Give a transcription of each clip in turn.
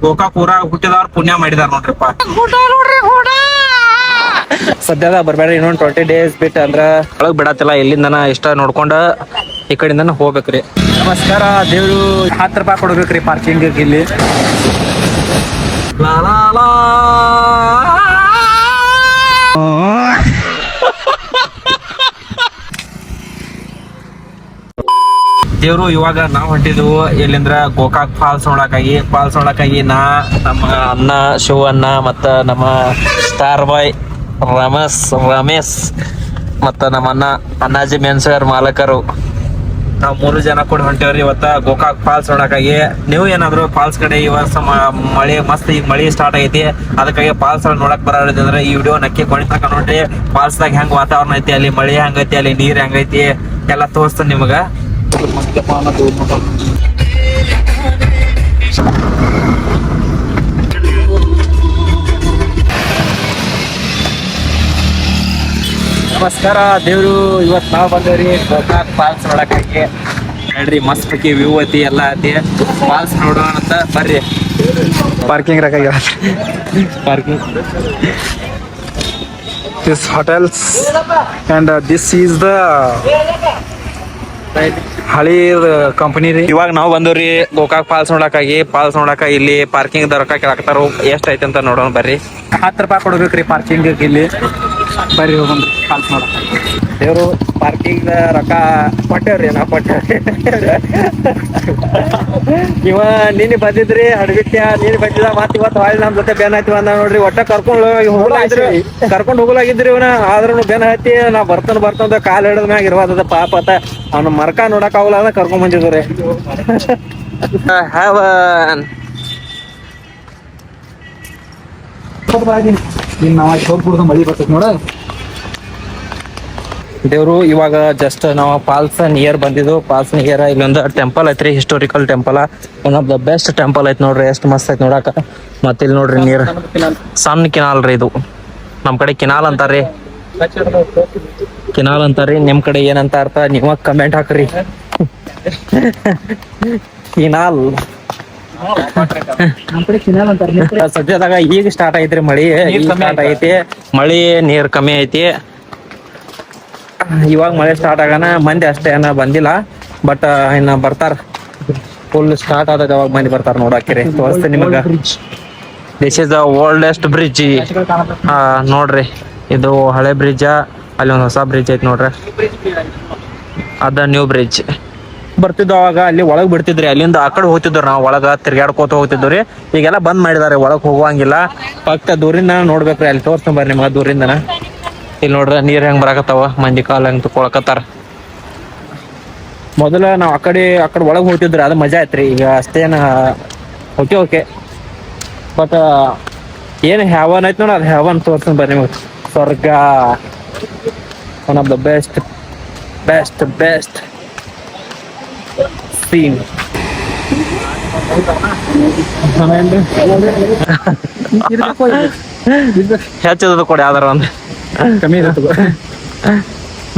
ಗೋಕಾಕ್ ಊರಾಗ ಹುಟ್ಟಿದವ್ರ ಪುಣ್ಯ ಮಾಡಿದಾರ ನೋಡ್ರಿಪ್ಪ. ಸದ್ಯದ ಬರ್ಬೇಡ್ರಿ, ಇನ್ನೊಂದು 20 days ಬಿಟ್ಟು ಅಂದ್ರ ಒಳಗ್ ಬಿಡತ್ತಿಲ್ಲ. ಇಲ್ಲಿಂದನ ಇಷ್ಟ ನೋಡ್ಕೊಂಡ ಈ ಕಡೆಯಿಂದನ ಹೋಗ್ಬೇಕ್ರಿ. ನಮಸ್ಕಾರ. ದೇವ್ರು 10 ರೂಪಾಯಿ ಕೊಡ್ಬೇಕ್ರಿ ಪಾರ್ಕಿಂಗ್ ಇಲ್ಲಿ. ದೇವ್ರು ಇವಾಗ ನಾವ್ ಹೊಂಟಿದ್ವು ಎಲ್ಲಿಂದ್ರ ಗೋಕಾಕ್ ಫಾಲ್ಸ್ ನೋಡಕ್ಕಾಗಿ ನಾ, ನಮ್ಮ ಅಣ್ಣ ಶಿವ ಅಣ್ಣ, ಮತ್ತ ನಮ್ಮ ಸ್ಟಾರ್ ಬಾಯ್ ರಮೇಶ್ ಮತ್ತ ನಮ್ಮ ಅಣ್ಣಾಜಿ ಮೆನ್ಸರ್ ಮಾಲಕರು, ನಾವ್ 3 ಜನ ಕೂಡ ಹೊಂಟೇವ್ರಿ ಇವತ್ತ ಗೋಕಾಕ್ ಫಾಲ್ಸ್ ನೋಡಕ್ಕಾಗಿ. ನೀವು ಏನಾದ್ರು ಫಾಲ್ಸ್ ಕಡೆ ಈ ವರ್ಷ ಮಳೆ ಮಸ್ತ್, ಈಗ ಮಳಿ ಸ್ಟಾರ್ಟ್ ಆಗೈತಿ, ಅದಕ್ಕಾಗಿ ಫಾಲ್ಸ್ ನೋಡಕ್ ಬರೋದ್ರೆ ಈ ವಿಡಿಯೋ ನಕ್ಕಿ ಕೊಂಡಿತಕ ನೋಡ್ರಿ. ಫಾಲ್ಸ್ ದಾಗ ಹೆಂಗ್ ವಾತಾವರಣ ಐತಿ, ಅಲ್ಲಿ ಮಳಿ ಹೆಂಗೈತಿ, ಅಲ್ಲಿ ನೀರ್ ಹೆಂಗೈತಿ ಎಲ್ಲ ತೋರಿಸ್ತಾನೆ ನಿಮಗ. ನಮಸ್ಕಾರ. ದೇವ್ರು ಇವತ್ ನಾವ್ ಬಂದೇವ್ರಿ ಗೋಕಾಕ್ ಫಾಲ್ಸ್ ನೋಡಕ್ಕಾಗಿ. ನೋಡ್ರಿ ಮಸ್ತ್ ಪೈಕಿ ವ್ಯೂ ಐತಿ, ಎಲ್ಲ ಐತಿ. ಫಾಲ್ಸ್ ನೋಡೋಣ ಅಂತ ಬರ್ರಿ. ಪಾರ್ಕಿಂಗ್ ರಕಾಗಿ parking this hotels and this is the ಹಳಿ ಕಂಪನಿ ರೀ. ಇವಾಗ ನಾವು ಬಂದವ್ರಿ ಗೋಕಾಕ್ ಫಾಲ್ಸ್ ನೋಡಕ. ಇಲ್ಲಿ ಪಾರ್ಕಿಂಗ್ ರೊಕ್ಕ ಕೇಳಾಕತ್ತಾರ. ಎಷ್ಟ್ ಐತಿ ಅಂತ ನೋಡೋಣ ಬರ್ರಿ. 10 ರೂಪಾಯಿ ಕೊಡ್ಬೇಕ್ರಿ ಪಾರ್ಕಿಂಗ್ ಇಲ್ಲಿ. ಬರ್ರಿ ಹೋಗೋಣ ಫಾಲ್ಸ್ ನೋಡಕ. ದೇವ್ರು ಪಾರ್ಕಿಂಗ್ ರೊಕ್ಕ ಕೊಟ್ಟೇವ್ರಿ, ನಾ ಕೊಟ್ಟೇವ್ರಿ. ಇವ ನೀನ್ ಬಂದಿದ್ರಿ ಹಡಗಿಟ್ಯ, ನೀನ್ ಬಂದಿದ ಮತ್ ಇವತ್ತು ಹೊಳ್ಳಿ ನಮ್ ಜೊತೆ ಬೆನ್ ಹತ್ತಿ ಬಂದ ನೋಡ್ರಿ. ಒಟ್ಟ ಕರ್ಕೊಂಡ್ ಹೋಗಲಾಗಿದ್ರಿ ಇವನ, ಆದ್ರೂ ಬೆನ್ ಹತ್ತಿ ನಾ ಬರ್ತಾನ ಕಾಲ್ ಹಿಡಿದ ಮ್ಯಾಗ ಇರ್ವಾದ ಪಾಪ ಅತ್ತ. ಅವ್ನ ಮರ್ಕ ನೋಡಕ್ ಆಗಲ್ಲ ಅದ ಕರ್ಕೊಂಡ್ ಬಂದಿದ್ರಿ. ಮಳಿ ಬರ್ತೈತಿ ನೋಡ. ದೇವ್ರು ಇವಾಗ ಜಸ್ಟ್ ನಾವು ಫಾಲ್ಸ್ ನಿಯರ್ ಬಂದಿದ್ದು. ಫಾಲ್ಸ್ ನಿಯರ್ ಇಲ್ಲೊಂದು ಟೆಂಪಲ್ ಐತ್ರಿ, historical temple. One of the best temple ಐತ್ ನೋಡ್ರಿ. ಎಷ್ಟು ಮಸ್ತ್ ಐತ್ ನೋಡಾಕ. ಮತ್ತೆ ಇಲ್ಲಿ ನೋಡ್ರಿ ನೀರ್, ಸಣ್ಣ ಕಿನಾಲ್ ರೀ ಇದು. ನಮ್ ಕಡೆ ಕಿನಾಲ್ ಅಂತಾರ್ರಿ, ನಿಮ್ ಕಡೆ ಏನಂತ ಅರ್ಥ ನೀವ ಕಮೆಂಟ್ ಹಾಕ್ರಿ. ಕಿನಾಲ್ ಸದ್ಯದಾಗ ಈಗ ಸ್ಟಾರ್ಟ್ ಐತ್ರಿ ಮಳಿ. ಸ್ಟಾರ್ಟ್ ಐತಿ ಮಳಿ, ನೀರ್ ಕಮ್ಮಿ ಐತಿ. ಇವಾಗ ಮಳೆ ಸ್ಟಾರ್ಟ್ ಆಗಾನ, ಮಂದಿ ಅಷ್ಟೇ ಏನ ಬಂದಿಲ್ಲ, ಬಟ್ ಇನ್ನ ಬರ್ತಾರ. ಫುಲ್ ಸ್ಟಾರ್ಟ್ ಆದಾಗ ಅವಾಗ ಮಂದಿ ಬರ್ತಾರ ನೋಡಾಕಿರಿ. ತೋರಿಸ್ತೇನೆ ನಿಮಗ. This is the oldest bridge. ನೋಡ್ರಿ ಇದು ಹಳೆ ಬ್ರಿಡ್ಜ್, ಅಲ್ಲಿ ಒಂದು ಹೊಸ ಬ್ರಿಡ್ಜ್ ಐತಿ ನೋಡ್ರಿ, ಅದ ನ್ಯೂ ಬ್ರಿಡ್ಜ್. ಬರ್ತಿದ್ವು ಅವಾಗ ಅಲ್ಲಿ ಒಳಗ್ ಬಿಡ್ತಿದ್ರಿ, ಅಲ್ಲಿಂದ ಆ ಕಡೆ ಹೋಗ್ತಿದ್ರು, ನಾವು ಒಳಗ ತಿರ್ಗಾಡ್ಕೋತ ಹೋಗ್ತಿದ್ವಿ. ಈಗೆಲ್ಲ ಬಂದ್ ಮಾಡಿದಾರೆ, ಒಳಗ್ ಹೋಗುವಂಗಿಲ್ಲ. ಪಕ್ಕ ದೂರಿಂದ ನೋಡ್ಬೇಕ್ರಿ, ಅಲ್ಲಿ ತೋರ್ಸ್ಕೊಂಡ್ ಬರ್ರಿ ನಿಮ್ಗ ದೂರಿಂದನ. ಇಲ್ಲಿ ನೋಡ್ರಿ ನೀರ್ ಹೆಂಗ್ ಬರಾಕತ್ತಾವ, ಮಂದಿ ಕಾಲ್ ಹೆಂಗ್ ತುಕೊಳಕತ್ತಾರ. ಮೊದಲ ನಾವ್ ಆ ಕಡೆ ಒಳಗ್ ಹೋಗ್ತಿದ್ರಿ, ಅದು ಮಜಾ ಐತ್ರಿ. ಈಗ ಅಷ್ಟೇನ ಓಕೆ ಬಟ್ ಏನ್ ಹ್ಯಾವನ್ ಐತ್ ನೋಡ, ಅದು ಹ್ಯಾವನ್ ತೋರ್ಸ್ಕೊಂಡ್ ಬರ್ರಿ ನಿಮ್ಗೆ. ಸ್ವರ್ಗ, one of the best scene. ಹೆಚ್ಚದ ಕೊಡಿ ಯಾವ್ದಾರ ಒಂದು ಕಮ್ಮಿ ಇರುತ್ತೆ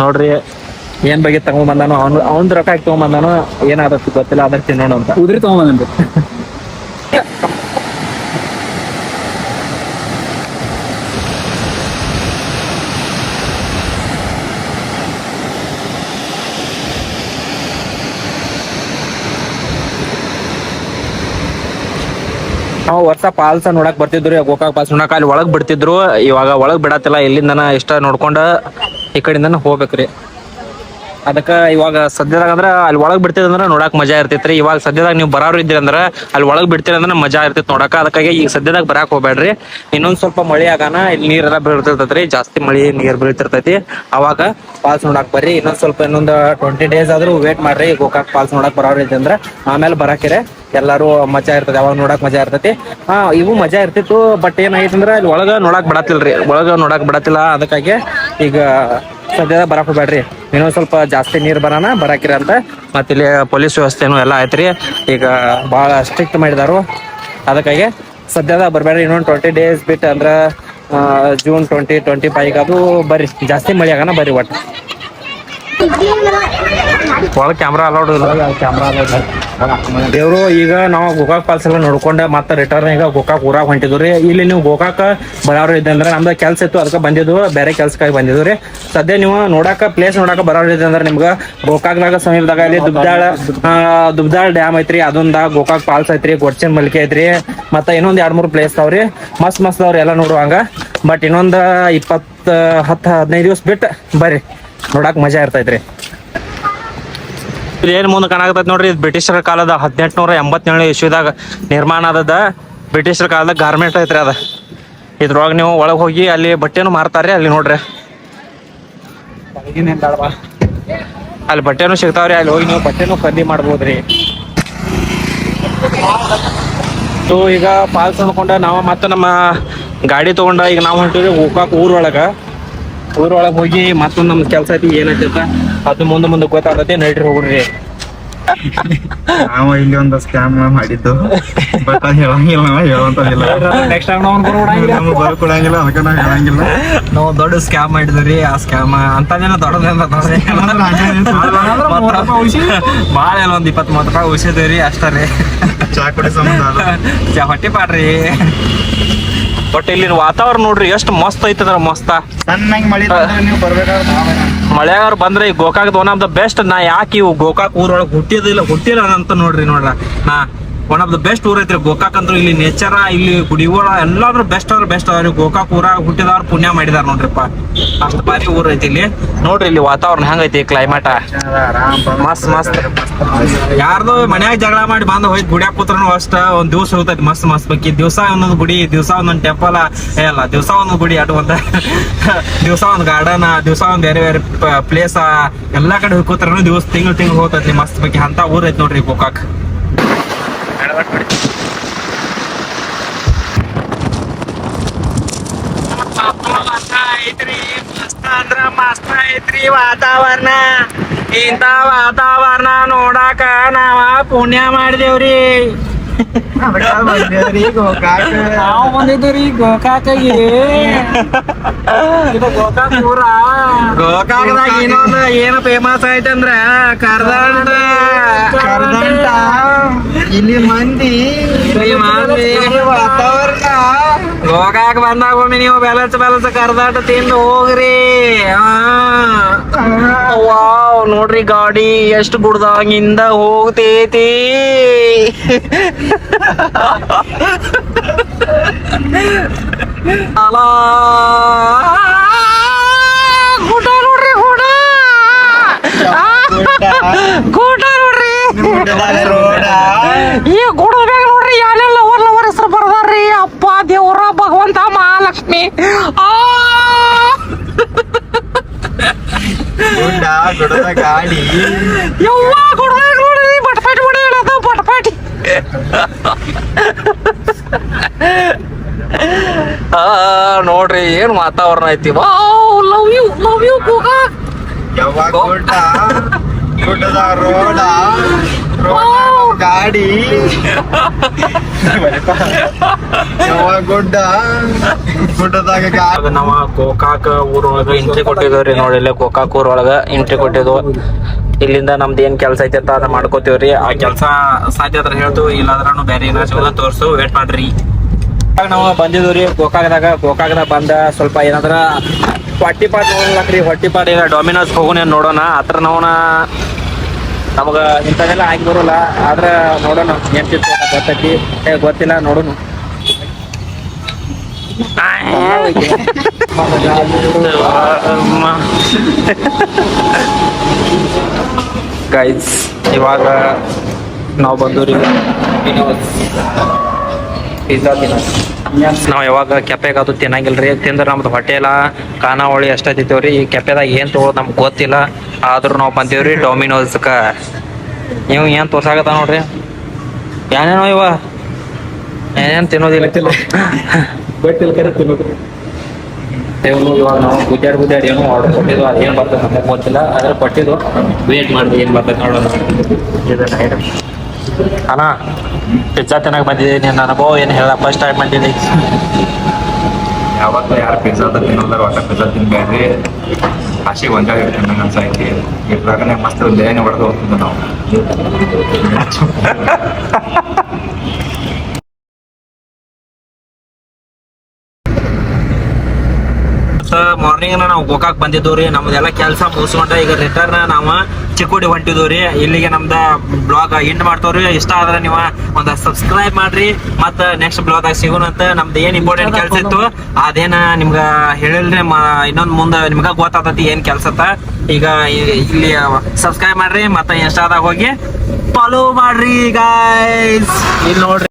ನೋಡ್ರಿ. ಏನ್ ಬಗ್ಗೆ ತಗೊಂಡ್ಬಂದಾನು, ಅವ್ನ್ ರೊಕ್ಕ ಹಾಕಿ ತಗೊಂಡ್ಬಂದಾನು, ಏನಾದತ್ತು ಗೊತ್ತಿಲ್ಲ, ಅದ್ರ ತಿನ್ನೋಣ ಅಂತ ಉದ್ರಿ ತಗೊಂಡ್ಬಂದ್ರಿ. ನಾವು ವರ್ಷ ಫಾಲ್ಸ್ ನೋಡಕ್ ಬರ್ತಿದ್ರು, ಗೋಕಾಕ್ ಫಾಲ್ಸ್ ನೋಡಕ್. ಅಲ್ಲಿ ಒಳಗ್ ಬಿಡ್ತಿದ್ರು, ಇವಾಗ ಒಳಗ್ ಬಿಡತ್ತಿಲ್ಲ. ಇಲ್ಲಿಂದನ ಇಷ್ಟ ನೋಡ್ಕೊಂಡ ಈ ಕಡೆಯಿಂದನ ಹೋಗ್ಬೇಕ್ರಿ. ಅದಕ್ಕ ಇವಾಗ ಸದ್ಯದಾಗ ಅಂದ್ರ ಅಲ್ಲಿ ಒಳಗ್ ಬಿಡ್ತಿದಂದ್ರ ನೋಡಕ್ ಮಜಾ ಇರ್ತೈತ್ರಿ. ಇವಾಗ ಸದ್ಯದಾಗ ನೀವು ಬರೋರು ಇದ್ರಿ ಅಂದ್ರ ಅಲ್ಲಿ ಒಳಗ್ ಬಿಡ್ತೀರಿ ಅಂದ್ರ ಮಜಾ ಇರ್ತೈತಿ ನೋಡಕ. ಅದಕ್ಕಾಗಿ ಈಗ ಸದ್ಯದಾಗ ಬರಾಕ್ ಹೋಗ್ಬೇಡ್ರಿ. ಇನ್ನೊಂದ್ ಸ್ವಲ್ಪ ಮಳಿ ಆಗಾನ ಇಲ್ಲಿ ನೀರೆಲ್ಲ ಬೀಳ್ತಿರ್ತೈತ್ರಿ, ಜಾಸ್ತಿ ಮಳಿ ನೀರ್ ಬೀಳ್ತಿರ್ತೈತಿ. ಅವಾಗ ಫಾಲ್ಸ್ ನೋಡಕ್ ಬರ್ರಿ. ಇನ್ನೊಂದು 20 days ಆದ್ರೂ ವೇಟ್ ಮಾಡ್ರಿ. ಗೋಕಾಕ್ ಫಾಲ್ಸ್ ನೋಡಕ್ ಬರೋರು ಇದ್ರಿ ಅಂದ್ರ ಆಮೇಲೆ ಬರಾಕಿರೆ ಎಲ್ಲಾರು ಮಜಾ ಇರ್ತೈತಿ, ಅವಾಗ ನೋಡಕ್ ಮಜಾ ಇರ್ತೈತಿ. ಇವು ಮಜಾ ಇರ್ತಿತ್ತು, ಬಟ್ ಏನಾಗೈತಂದ್ರ ಇಲ್ಲಿ ಒಳಗ ನೋಡಕ್ ಬಿಡತ್ತಿಲ್ಲ. ಅದಕ್ಕಾಗಿ ಈಗ ಸದ್ಯದಾಗ ಬರಾಕ್ ಹೋಗ್ಬೇಡ್ರಿ. ಇನ್ನೊಂದ್ ಸ್ವಲ್ಪ ಜಾಸ್ತಿ ನೀರ್ ಬರಾಕಿರ ಅಂತ. ಮತ್ತ ಇಲ್ಲಿ ಪೊಲೀಸ್ ವ್ಯವಸ್ಥೆನು ಎಲ್ಲ ಐತ್ರಿ. ಈಗ ಬಹಳ ಸ್ಟ್ರಿಕ್ಟ್ ಮಾಡಿದಾರು, ಅದಕ್ಕಾಗಿ ಸದ್ಯದಾಗ ಬರ್ಬೇಡ್ರಿ. ಇನ್ನೊಂದು 20 days ಬಿಟ್ಟು ಅಂದ್ರ ಜೂನ್ 20-25 ಅದು ಬರ್ರಿ. ಜಾಸ್ತಿ ಮಳಿ ಆಗಾನ ಬರ್ರಿ. ಒಟ್ಟು ಒಳಗೆ ಕ್ಯಾಮ್ರಾ ಅಲೌಡ್ ಇಲ್ಲ. ಕ್ಯಾಮ್ರಾ ದೇವ್ರು ಈಗ ನಾವು ಗೋಕಾಕ್ ಫಾಲ್ಸ್ ಎಲ್ಲ ನೋಡ್ಕೊಂಡೆ ಮತ್ತೆ ರಿಟರ್ನ್ ಈಗ ಗೋಕಾಕ್ ಊರಾಗ ಹೊಂಟಿದ್ವಿ. ಇಲ್ಲಿ ನೀವು ಗೋಕಾಕ ಬರೋರು ಇದ್ದಂದ್ರೆ ನಮ್ದು ಕೆಲ್ಸ ಇತ್ತು, ಅದಕ್ಕೆ ಬಂದಿದ್ವು, ಬೇರೆ ಕೆಲ್ಸಕ್ಕಾಗಿ ಬಂದಿದ್ವಿ ರೀ. ಸದ್ಯ ನೀವು ನೋಡಾಕ ಪ್ಲೇಸ್ ನೋಡಾಕ ಬರೋರು ಇದೆ ಅಂದ್ರೆ ನಿಮ್ಗೆ ಗೋಕಾಕ್ದಾಗ ಸಮೀಪದಾಗ ಇಲ್ಲಿ ದುಬ್ದಾಳ್ ಡ್ಯಾಮ್ ಐತ್ರಿ, ಅದೊಂದ ಗೋಕಾಕ್ ಫಾಲ್ಸ್ ಐತ್ರಿ, ಗೊಡ್ಚಿನ್ ಮಲ್ಕೆ ಐತ್ರಿ, ಮತ್ತೆ ಇನ್ನೊಂದ್ 2-3 ಪ್ಲೇಸ್ ತಾವ್ರಿ. ಮಸ್ತ್ ಅವ್ರಿ ಎಲ್ಲ ನೋಡುವಂಗ. ಬಟ್ ಇನ್ನೊಂದ್ 10-15 ದಿವಸ ಬಿಟ್ಟು ಬರ್ರಿ, ನೋಡಾಕ್ ಮಜಾ ಇರ್ತೈತ್ರಿ. ಏನ್ ಮುಂದೆ ಕಾಣಾಕತೈತಿ ನೋಡ್ರಿ, ಇದು ಬ್ರಿಟಿಷರ ಕಾಲದ 1887 ಇಸ್ವಿದಾಗ ನಿರ್ಮಾಣ ಆದದ ಬ್ರಿಟಿಷರ ಕಾಲದ ಗಾರ್ಮೆಂಟ್ ಐತ್ರಿ ಅದ. ಇದ್ರೊಳಗೆ ನೀವು ಒಳಗೆ ಹೋಗಿ ಅಲ್ಲಿ ಬಟ್ಟೆನು ಮಾರ್ತಾರ್ರಿ, ಅಲ್ಲಿ ನೋಡ್ರಿ ಅಲ್ಲಿ ಬಟ್ಟೆನು ಸಿಗ್ತಾವ್ರಿ. ಅಲ್ಲಿ ಹೋಗಿ ನೀವು ಬಟ್ಟೆನು ಖರೀದಿ ಮಾಡ್ಬೋದ್ರಿ. ಸೊ ಈಗ ಫಾಲ್ಸ್ ನೋಡ್ಕೊಂಡ ನಾವು ಮತ್ತೆ ನಮ್ಮ ಗಾಡಿ ತಗೊಂಡ ಈಗ ನಾವು ಹೊಂಟಿವ್ರಿ ಗೋಕಾಕ್ ಊರೊಳಗೆ ಹೋಗಿ ಮತ್ತೊಂದು ನಮ್ದು ಕೆಲಸ ಐತಿ, ಏನೈತಿ ಅಂತ ಅದು ಮುಂದೆ ಗೊತ್ತಾಗತ್ತೆ. ನೈಟ್ರಿ ಹೋಗ್ರಿ. ನಾವ ಇಲ್ಲಿ ಒಂದು ಸ್ಕ್ಯಾಮ್ ಮಾಡಿದ್ದು, ಬಟ್ ಅದು ಹೇಳಂಗಿಲ್ಲ ನೆಕ್ಸ್ಟ್ ಟೈಮ್ ನಾವು ನಮ್ಗೆ ಬರ್ಕೊಡಂಗಿಲ್ಲ, ಅದಕ್ಕೆ ನಾವು ಹೇಳಂಗಿಲ್ಲ. ನಾವು ದೊಡ್ಡ ಸ್ಕ್ಯಾಮ್ ಮಾಡಿದ್ರಿ. ಆ ಸ್ಕ್ಯಾಮ್ ಅಂತದೇನೋ ದೊಡ್ಡದೇನ ಭಾಳ ಎಲ್ಲ ಒಂದ್ 20-30 ರೂಪಾಯಿ ಉಳಿಸಿದ್ರಿ ಅಷ್ಟೇ ರೀ. ಚಾ ಕುಡಿ ಸಂಬಂಧ ಹೊಟ್ಟೆ ಪಾಡ್ರಿ. ಬಟ್ ಇಲ್ಲಿನ ವಾತಾವರಣ ನೋಡ್ರಿ ಎಷ್ಟು ಮಸ್ತ್ ಐತದ್ರ, ಮಸ್ತ ಸಣ್ಣಂಗ್ ಮಳಿ ನೀವು ಬರ್ಬೇಕಾದ್ರೆ ಮಳೆಗಾರ ಬಂದ್ರೆ ಈ Gokak one of the best. ನಾ ಯಾಕೆ ಇವು ಗೋಕಾಕ್ ಊರೊಳಗೆ ಹುಟ್ಟಿಲ್ಲ ಅಂತ ನೋಡ್ರಿ ನಾ ಒನ್ ಆಫ್ ದ ಬೆಸ್ಟ್ ಊರ್ ಐತ್ರಿ ಗೋಕಾಕ್. ಅಂದ್ರು ಇಲ್ಲಿ ನೇಚರ, ಇಲ್ಲಿ ಗುಡಿಗಳ ಎಲ್ಲಾದ್ರೂ ಬೆಸ್ಟ್ ಅವ್ರಿ. ಗೋಕಾಕ್ ಊರಾಗ ಹುಟ್ಟಿದವ್ರು ಪುಣ್ಯ ಮಾಡಿದಾರ ನೋಡ್ರಿಪ್ಪ, ಅಷ್ಟು ಭಾರಿ ಊರ್ ಐತಿ ಇಲ್ಲಿ. ನೋಡ್ರಿ ಇಲ್ಲಿ ವಾತಾವರಣ ಹೆಂಗೈತಿ, ಕ್ಲೈಮೇಟ ಮಸ್ತ್. ಯಾರ್ದು ಮನ್ಯಾಗ ಜಗಳ ಮಾಡಿ ಬಂದ್ ಹೋಯ್ತು ಗುಡಿಯಾಗ ಕೂತ್ರನು ಅಷ್ಟ ಒಂದ್ ದಿವ್ಸ ಹೋಗ್ತೈತಿ ಮಸ್ತ್ ಬೇಕಿ. ದಿವ್ಸ ಒಂದೊಂದು ಗುಡಿ, ದಿವ್ಸ ಒಂದೊಂದು ಟೆಂಪಲ್, ಅಲ್ಲ ದಿವ್ಸ ಒಂದೊಂದು ಗುಡಿ ಅಟುವಂತ ದಿವ್ಸ ಒಂದ್ ಗಾರ್ಡನ್, ದಿವ್ಸ ಒಂದ್ ಬೇರೆ ಪ್ಲೇಸ್, ಎಲ್ಲಾ ಕಡೆ ಹೋಗಿ ಕೂತ್ರನು ದಿವ್ಸ ತಿಂಗಳು ಹೋಗ್ತೈತಿ ಮಸ್ತ್ ಬೇಕಿ. ಅಂತ ಊರ್ ಐತಿ ನೋಡ್ರಿ ಗೋಕಾಕ್. ಮಸ್ತ್ ಐತ್ರಿ ವಾತಾವರಣ. ಇಂತ ವಾತಾವರಣ ನೋಡಾಕ ನಾವ ಪುಣ್ಯ ಮಾಡಿದೇವ್ರಿ. ನಾವು ಬಂದಿದ್ದೀವಿ ಗೋಕಾಕಿಗೆ. ಇದು ಗೋಕಾಕ್ ಊರ. ಗೋಕಾಕದಾಗ ಇನ್ನೊಂದು ಏನು ಫೇಮಸ್ ಐತಂದ್ರ ಕರ್ದಂಟ. ಇಲ್ಲಿ ಮಂದಿ ವಾತಾವರಣ ಗೋಕಾಕ್ ಬಂದಾಗ ಒಮ್ಮೆ ನೀವು ಬೆಲಸ್ ಕರ್ದಾಟ ತಿಂದು ಹೋಗ್ರಿ. ವಾವ್ ನೋಡ್ರಿ ಗಾಡಿ ಎಷ್ಟು ಗುಡ್ದಾಗಿಂದ ಹೋಗ್ತೈತಿ. ಅಲಾ ಗುಡ್ಡ ನೋಡ್ರಿ, ಗುಡ್ಡ ನೋಡ್ರಿ. ಈ ಗುಡ್ಡದಾಗ ನೋಡ್ರಿ ಯಾಲೆಲ್ಲ ಲವರ್ ಹೆಸರು ಬರ್ದಾರ್ರಿ. ಅಪ್ಪ ದೇವ್ರ ಭಗವಂತ ಮಹಾಲಕ್ಷ್ಮಿ. ಗುಡ್ಡದ ಗಾಡಿ ಯವ್ವ ಗುಡ್ಡದಾಗ ನೋಡ್ರಿ ಬಟ್ಪಾಟಿ ಹೊಡಿ ಹೇಳೋದು ಬಟ್ಪಾಟಿ. ನೋಡ್ರಿ ಏನ್ ವಾತಾವರಣ ಐತಿ. Wow love you Gokak. ಯಾವಾಗ ಗುಡ್ಡದ ರೋಡ ಗಾಡಿ ಯಾವಾಗ ಗುಡ್ಡದಾಗ ಗಾಡಿ. ನಾವ ಗೋಕಾಕ್ ಊರೊಳಗ ಎಂಟ್ರಿ ಕೊಟ್ಟಿದ್ವಿ ನೋಡಿ. ಇಲ್ಲೇ ಗೋಕಾಕ್ ಊರೊಳಗ ಎಂಟ್ರಿ ಕೊಟ್ಟಿದ್ವು. ಇಲ್ಲಿಂದ ನಮ್ದು ಏನ್ ಕೆಲ್ಸ ಐತಿ ಅಂತ ಅದ ಮಾಡ್ಕೋತೀವ್ರಿ. ಆ ಕೆಲ್ಸ ಸಾಧ್ಯ ಆದ್ರೆ ಹೇಳ್ತು, ಇಲ್ಲಾಂದ್ರೂ ಬೇರೆ ಏನಾದ್ರು ತೋರ್ಸು, ವೇಟ್ ಮಾಡ್ರಿ. ನಾವು ಬಂದಿದ್ವಿ ಗೋಕಾಕ್ದಾಗ ಬಂದ ಸ್ವಲ್ಪ ಏನಾದ್ರ ಹೊಟ್ಟಿಪಾಟ್ ನೋಡ್ಲಕ್ರಿ. ಹೊಟ್ಟಿಪಾಟ್ ಈಗ ಡೊಮಿನೋಸ್ ಹೋಗೋಣ ನೋಡೋಣ. ಹತ್ರ ನಾವನ ನಮಗ ಇಂಥದೆಲ್ಲ ಆಗಿ ಬರೋಲ್ಲ, ಆದ್ರ ನೋಡೋಣ ಏನ್ತಿತ್ತು ಗೊತ್ತೈತಿ ಗೊತ್ತಿಲ್ಲ, ನೋಡೋಣ. ಗೈಸ್ ಇವಾಗ ನಾವು ಬಂದೂರಿ ಪಿಜ್ಜಾ ನಾವು ಯಾವಾಗ ಕೆಪೆಗಾದು ತಿನ್ನಂಗಿಲ್ರಿ. ತಿಂದ್ರೆ ನಮ್ದು ಹೊಟ್ಟೆಲ್ಲ ಖಾನಾವಳಿ ಅಷ್ಟ ತಿಂತೇವ್ರಿ. ಈ ಕೆಪೆದಾಗ ಏನ್ ತಗೊಳ್ಳೋದು ನಮ್ಗೆ ಗೊತ್ತಿಲ್ಲ, ಆದ್ರೂ ನಾವು ಬಂದೇವ್ರಿ ಡೊಮಿನೋಸ್ಕ. ನೀವು ಏನ್ ತೋರ್ಸಾಕತ್ತ ನೋಡ್ರಿ, ಏನೇನೋ ಏನೇನ್ ತಿನ್ನೋದಿಲ್ಲ. ಇವಾಗ ನಾವು ಗುದ್ದಾಡಿ ಏನೋ ಆರ್ಡರ್ ಕೊಟ್ಟಿದ್ವು, ಅದೇನು ಬರ್ತದೆ ನಮಗೆ ಗೊತ್ತಿಲ್ಲ, ಆದ್ರೆ ಕೊಟ್ಟಿದ್ದು ವೇಟ್ ಮಾಡಿದ್ವಿ ಏನು ಬರ್ತದೆ ನೋಡೋಣ. ಅಣ್ಣ ಪಿಜ್ಜಾ ತಿನ್ನಕ್ ಬಂದಿದ್ದೀನಿ, ನನ್ನ ಅನುಭವ ಏನು ಹೇಳ. ಫಸ್ಟ್ ಟೈಮ್ ಬಂದಿದ್ದೀನಿ. ಯಾವತ್ತೂ ಯಾರು ಪಿಜ್ಜಾ ತಿನ್ನೋದಾರ ಒಟ್ಟ ಪಿಜ್ಜಾ ತಿನ್ಬೇಡ್ರಿ. ಆಶೆಗೆ ಒಂದಾಗ ಇರ್ತೀನಿ ನಂಗೆ ಅನ್ಸೈತಿ ಇದ್ರಾಗನೆ ಮಸ್ತ್ ಲೇನೆ ಹೊಡೆದು ಹೋಗ್ತಿದ್ದೆ ನಾವು ಮಾರ್ನಿಂಗ್ ನಾವು ಗೋಕಾಕ್ ಬಂದಿದ್ದವ್ರಿ ನಮ್ದೆಲ್ಲ ಕೆಲಸ ಮುಗಿಸ್ಕೊಂಡ ಈಗ ರಿಟರ್ನ್ ನಾವು ಚಿಕ್ಕೋಡಿ ಹೊಂಟಿದ್ವಿ ಇಲ್ಲಿಗೆ ನಮ್ದ ಬ್ಲಾಗ್ ಎಂಡ್ ಮಾಡ್ತವ್ರಿ ಇಷ್ಟ ಆದ್ರೆ ನೀವು ಒಂದ್ ಸಬ್ಸ್ಕ್ರೈಬ್ ಮಾಡ್ರಿ ಮತ್ತ ನೆಕ್ಸ್ಟ್ ಬ್ಲಾಗ್ ಆಗಿ ಸಿಗೋಣಂತ ನಮ್ದು ಏನ್ ಇಂಪಾರ್ಟೆಂಟ್ ಕೆಲಸ ಇತ್ತು ಅದೇನ ನಿಮ್ಗ ಹೇಳಿಲ್ರಿ ಇನ್ನೊಂದ್ ಮುಂದ ನಿಮ್ಗ ಗೊತ್ತಾಗ್ತತಿ ಏನ್ ಕೆಲ್ಸತ್ತ ಈಗ ಇಲ್ಲಿ ಸಬ್ಸ್ಕ್ರೈಬ್ ಮಾಡ್ರಿ ಮತ್ತ ಇನ್ಸ್ಟಾದಾಗ ಹೋಗಿ ಫಾಲೋ ಮಾಡ್ರಿ ಗೈಸ್ ಇಲ್ಲಿ ನೋಡ್ರಿ